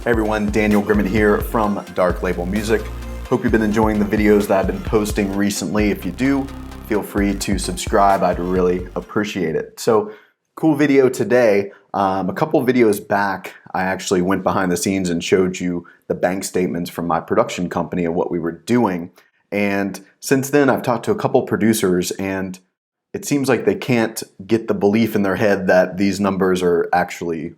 Hey everyone, Daniel Grimmett here from Dark Label Music. Hope you've been enjoying the videos that I've been posting recently. If you do, feel free to subscribe. I'd really appreciate it. So, cool video today. A couple videos back, I actually went behind the scenes and showed you the bank statements from my production company and what we were doing. And since then, I've talked to a couple producers, and it seems like they can't get the belief in their head that these numbers are actually,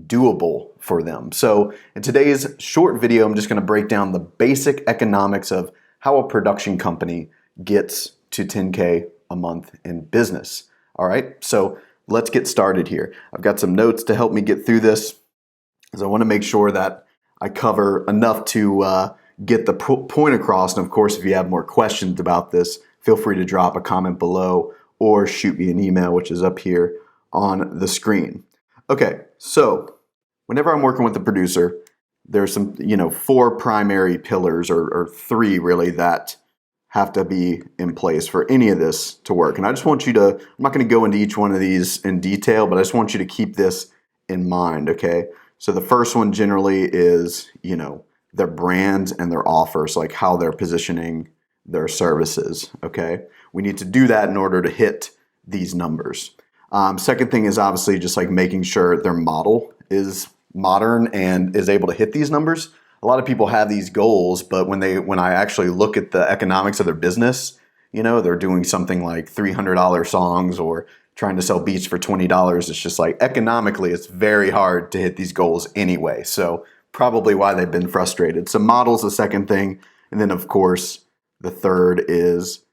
doable for them. So in today's short video, I'm just going to break down the basic economics of how a production company gets to 10K a month in business. All right, so let's get started here. I've got some notes to help me get through this, because I want to make sure that I cover enough to get the point across. And of course, if you have more questions about this, feel free to drop a comment below or shoot me an email, which is up here on the screen. Okay, so whenever I'm working with a producer, there's some, four primary pillars or three really that have to be in place for any of this to work. And I just want you to, I'm not going to go into each one of these in detail, but I just want you to keep this in mind, okay? So the first one generally is, their brands and their offers, like how they're positioning their services, okay? We need to do that in order to hit these numbers. Second thing is obviously just like making sure their model is modern and is able to hit these numbers. A lot of people have these goals, but when I actually look at the economics of their business, they're doing something like $300 songs or trying to sell beats for $20. It's just like economically, it's very hard to hit these goals anyway. So probably why they've been frustrated. So model's the second thing. And then of course, the third is,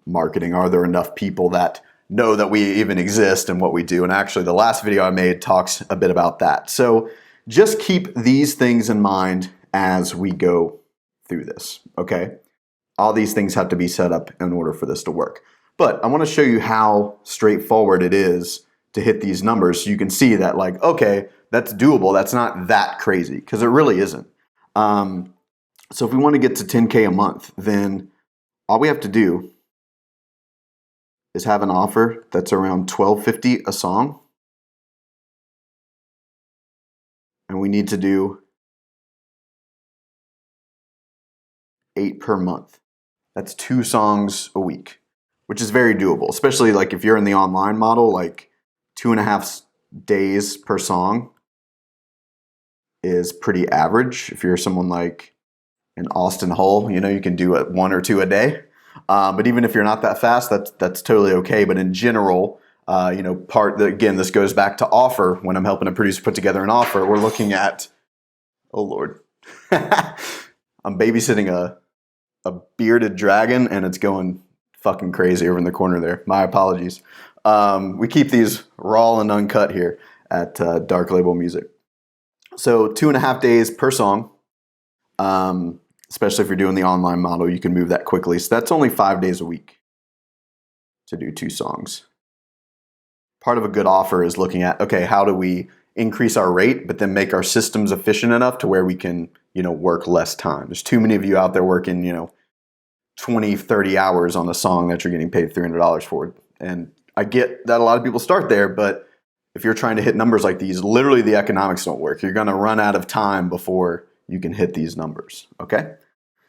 marketing. Are there enough people that know that we even exist and what we do? And actually the last video I made talks a bit about that. So just keep these things in mind as we go through this, okay? All these things have to be set up in order for this to work. But I want to show you how straightforward it is to hit these numbers so you can see that like, okay, that's doable. That's not that crazy, because it really isn't. So if we want to get to 10K a month, then all we have to do is have an offer that's around $12.50 a song. And we need to do 8 per month. That's 2 songs a week, which is very doable, especially like if you're in the online model, like 2.5 days per song is pretty average. If you're someone like in Austin Hull, you can do 1 or 2 a day. But even if you're not that fast, that's totally okay. But in general, again, this goes back to offer. When I'm helping a producer put together an offer, we're looking at, oh Lord, I'm babysitting a bearded dragon, and it's going fucking crazy over in the corner there. My apologies. We keep these raw and uncut here at Dark Label Music. So 2.5 days per song. Especially if you're doing the online model, you can move that quickly. So that's only 5 days a week to do 2 songs. Part of a good offer is looking at, okay, how do we increase our rate, but then make our systems efficient enough to where we can, work less time. There's too many of you out there working, 20, 30 hours on a song that you're getting paid $300 for. And I get that a lot of people start there, but if you're trying to hit numbers like these, literally the economics don't work. You're going to run out of time before you can hit these numbers, okay?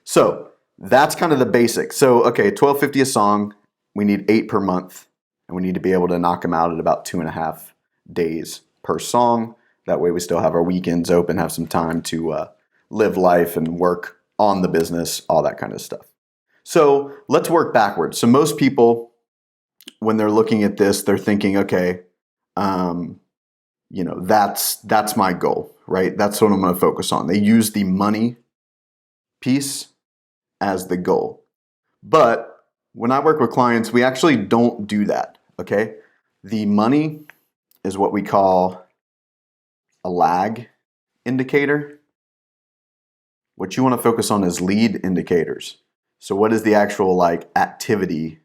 So that's kind of the basics. So, okay, $12.50 a song, we need 8 per month, and we need to be able to knock them out at about 2.5 days per song. That way we still have our weekends open, have some time to live life and work on the business, all that kind of stuff. So let's work backwards. So most people, when they're looking at this, they're thinking, okay, that's my goal, right? That's what I'm going to focus on. They use the money piece as the goal. But when I work with clients, we actually don't do that, okay? The money is what we call a lag indicator. What you want to focus on is lead indicators. So what is the actual activity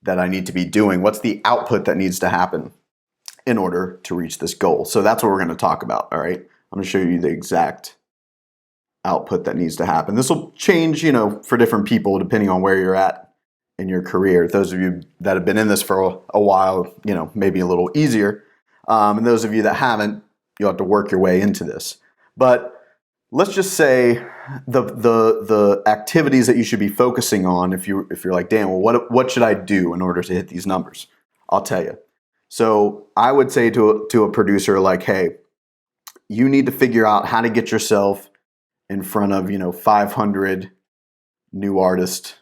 that I need to be doing? What's the output that needs to happen in order to reach this goal? So that's what we're going to talk about, all right? I'm going to show you the exact output that needs to happen. This will change, for different people depending on where you're at in your career. Those of you that have been in this for a while, maybe a little easier. And those of you that haven't, you'll have to work your way into this. But let's just say the activities that you should be focusing on if you're like, Dan, well, what should I do in order to hit these numbers? I'll tell you. So I would say to a producer like, hey, you need to figure out how to get yourself in front of 500 new artists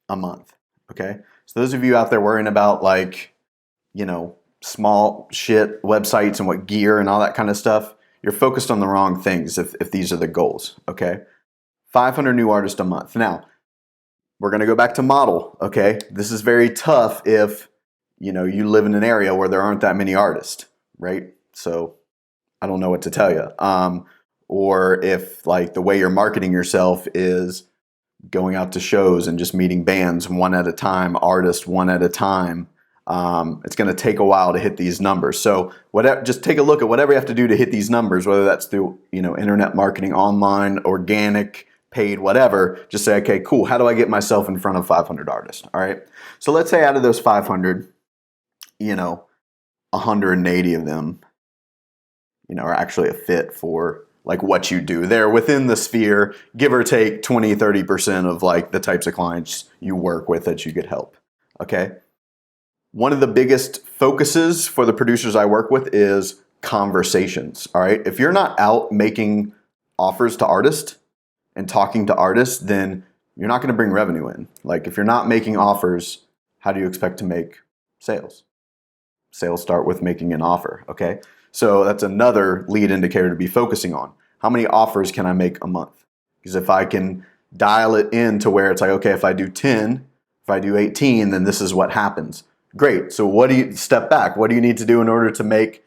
a month. Okay, so those of you out there worrying about like small shit websites and what gear and all that kind of stuff, you're focused on the wrong things if these are the goals. Okay, 500 new artists a month. Now we're going to go back to model. Okay, this is very tough if you live in an area where there aren't that many artists, right? So I don't know what to tell you. Or if like the way you're marketing yourself is going out to shows and just meeting bands one at a time, artists one at a time, it's going to take a while to hit these numbers. So just take a look at whatever you have to do to hit these numbers, whether that's through internet marketing, online, organic, paid, whatever. Just say, okay, cool. How do I get myself in front of 500 artists? All right. So let's say out of those 500, 180 of them, are actually a fit for like what you do. They're within the sphere, give or take 20, 30% of like the types of clients you work with that you could help. Okay. One of the biggest focuses for the producers I work with is conversations. All right. If you're not out making offers to artists and talking to artists, then you're not going to bring revenue in. Like if you're not making offers, how do you expect to make sales? Sales start with making an offer. Okay. So that's another lead indicator to be focusing on. How many offers can I make a month? Because if I can dial it in to where it's like, okay, if I do 10, if I do 18, then this is what happens. Great. So step back? What do you need to do in order to make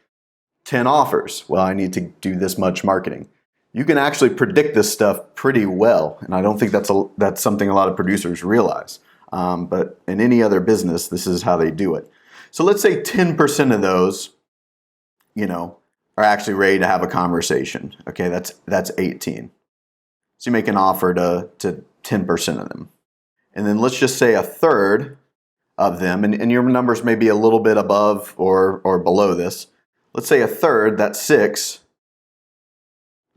10 offers? Well, I need to do this much marketing. You can actually predict this stuff pretty well. And I don't think that's something a lot of producers realize. But in any other business, this is how they do it. So let's say 10% of those are actually ready to have a conversation. Okay, that's 18. So you make an offer to 10% of them. And then let's just say a third of them, and your numbers may be a little bit above or below this. Let's say a third, that's 6,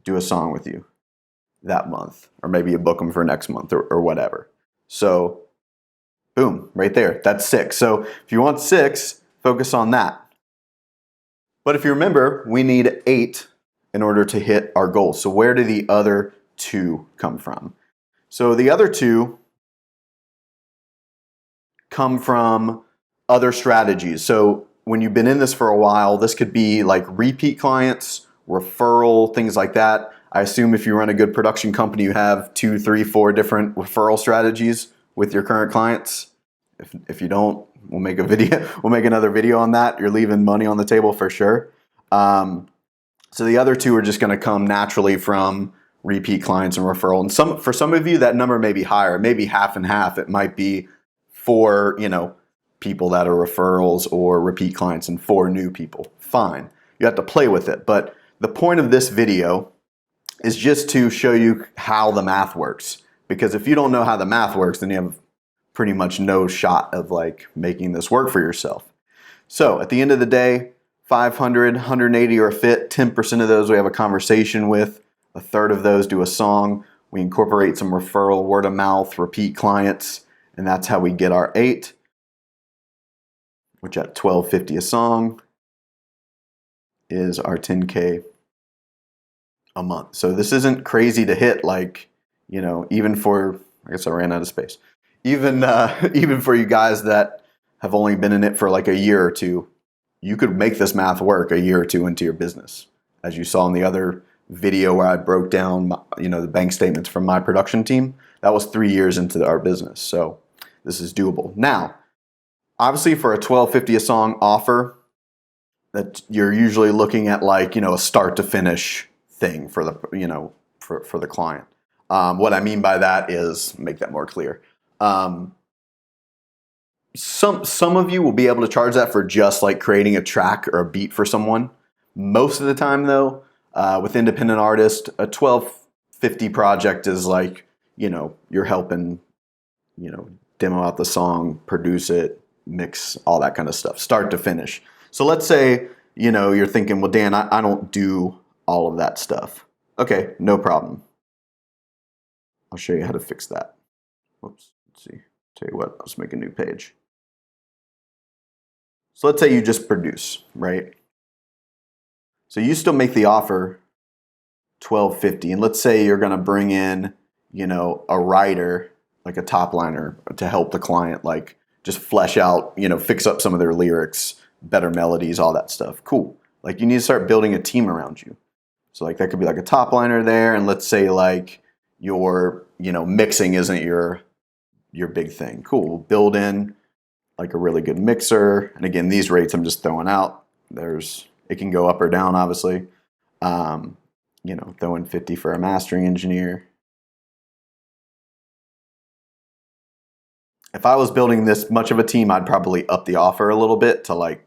do a song with you that month. Or maybe you book them for next month or whatever. So boom, right there, that's 6. So if you want 6, focus on that. But if you remember, we need 8 in order to hit our goal. So where do the other 2 come from? So the other 2 come from other strategies. So when you've been in this for a while, this could be like repeat clients, referral, things like that. I assume if you run a good production company, you have 2, 3, 4 different referral strategies with your current clients. If you don't, we'll make a video. We'll make another video on that. You're leaving money on the table for sure. So the other 2 are just going to come naturally from repeat clients and referral. And for some of you, that number may be higher, maybe half and half. It might be 4, people that are referrals or repeat clients and 4 new people. Fine. You have to play with it. But the point of this video is just to show you how the math works. Because if you don't know how the math works, then you have pretty much no shot of like making this work for yourself. So at the end of the day, 500, 180 are a fit. 10% of those we have a conversation with. A third of those do a song. We incorporate some referral, word of mouth, repeat clients, and that's how we get our 8, which at $12.50 a song is our 10K a month. So this isn't crazy to hit, like, even for, I guess I ran out of space. Even for you guys that have only been in it for like a year or 2, you could make this math work a year or 2 into your business. As you saw in the other video where I broke down, the bank statements from my production team, that was 3 years into our business. So this is doable. Now, obviously for a $12.50 a song offer, that you're usually looking at like, a start to finish thing for the, for the client. What I mean by that is, make that more clear. Some of you will be able to charge that for just like creating a track or a beat for someone. Most of the time though, with independent artists, a $12.50 project is like, you're helping, demo out the song, produce it, mix, all that kind of stuff, start to finish. So let's say, you're thinking, well, Dan, I don't do all of that stuff. Okay, no problem. I'll show you how to fix that. Whoops, let's see. Tell you what, let's make a new page. So let's say you just produce, right? So you still make the offer $12.50, and let's say you're going to bring in, a writer, like a top liner, to help the client, like just flesh out, fix up some of their lyrics, better melodies, all that stuff. Cool. Like you need to start building a team around you. So like that could be like a top liner there, and let's say like your, mixing isn't your big thing. Cool. Build in like a really good mixer. And again, these rates I'm just throwing out. It can go up or down, obviously. Throw in 50 for a mastering engineer. If I was building this much of a team, I'd probably up the offer a little bit to like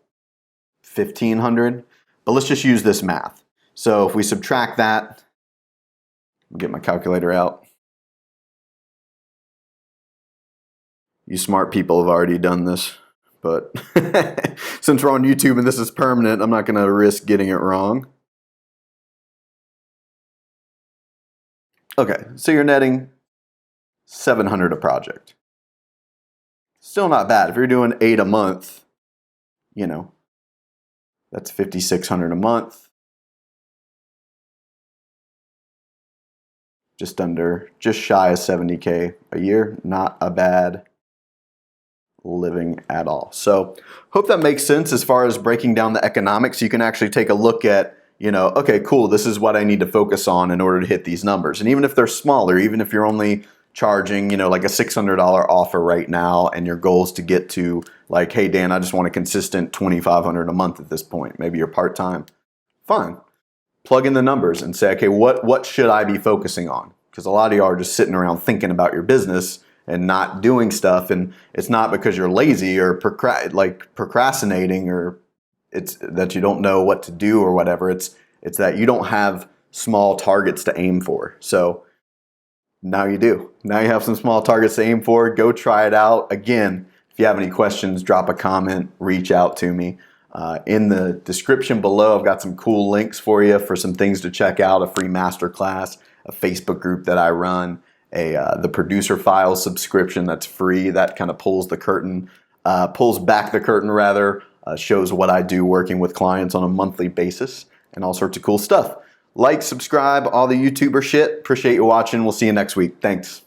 1,500. But let's just use this math. So if we subtract that, I'll get my calculator out. You smart people have already done this, but since we're on YouTube and this is permanent, I'm not going to risk getting it wrong. Okay, so you're netting $700 a project. Still not bad. If you're doing 8 a month, that's $5,600 a month. Just shy of 70K a year. Not a bad living at all. So hope that makes sense as far as breaking down the economics. You can actually take a look at, okay, cool, this is what I need to focus on in order to hit these numbers. And even if they're smaller, even if you're only charging, like a $600 offer right now, and your goal is to get to like, hey, Dan, I just want a consistent $2,500 a month at this point. Maybe you're part-time. Fine. Plug in the numbers and say, okay, what should I be focusing on? Because a lot of y'all are just sitting around thinking about your business and not doing stuff. And it's not because you're lazy or procrastinating, or it's that you don't know what to do or whatever. It's that you don't have small targets to aim for. So now you do. Now you have some small targets to aim for. Go try it out. Again, if you have any questions, drop a comment, reach out to me. In the description below, I've got some cool links for you for some things to check out, a free masterclass, a Facebook group that I run, the producer files subscription that's free. That kind of pulls back the curtain rather, shows what I do working with clients on a monthly basis, and all sorts of cool stuff. Like, subscribe, all the YouTuber shit. Appreciate you watching. We'll see you next week. Thanks.